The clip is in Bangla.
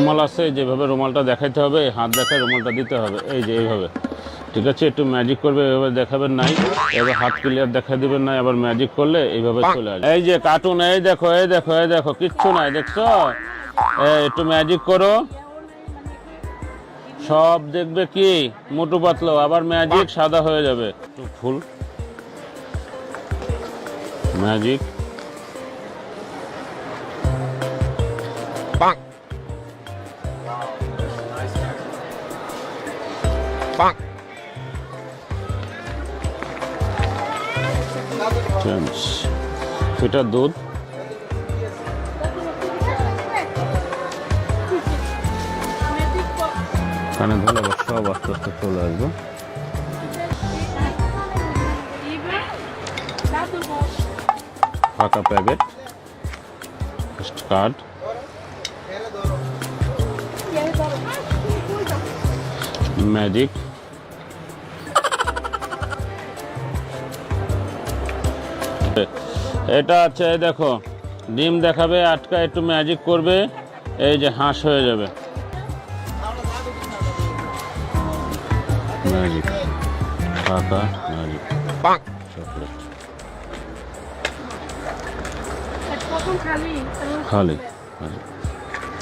রুমাল আছে, যেভাবে রুমালটা দেখাইতে হবে, হাত দেখায় রুমালটা দিতে হবে, এই যে এইভাবে। ঠিক আছে, একটু ম্যাজিক করবে, এভাবে দেখাবেন নাই, এবার হাত ক্লিয়ার দেখা দিবেন নাই, আবার ম্যাজিক করলে এইভাবে চলে আসবে। এই যে কার্টুন, এই দেখো এই দেখো এই দেখো, কিচ্ছু নাই, দেখছো? একটু ম্যাজিক করো, সব দেখবে কি মোটু পাতলো, আবার ম্যাজিক সাদা হয়ে যাবে। একটু ফুল ম্যাজিক, এটা দুধ, কানে ধরে সব আস্তে আস্তে চলে আসবে। ফাঁকা প্যাকেট, কার্ড, ম্যাজিক, এটা আছে দেখো, ডিম দেখাবে, আটকা একটু ম্যাজিক করবে, এই যে হাঁস হয়ে যাবে। ম্যাজিক, ফাঁকা ম্যাজিক, চকলেট, খালি ম্যাজিক।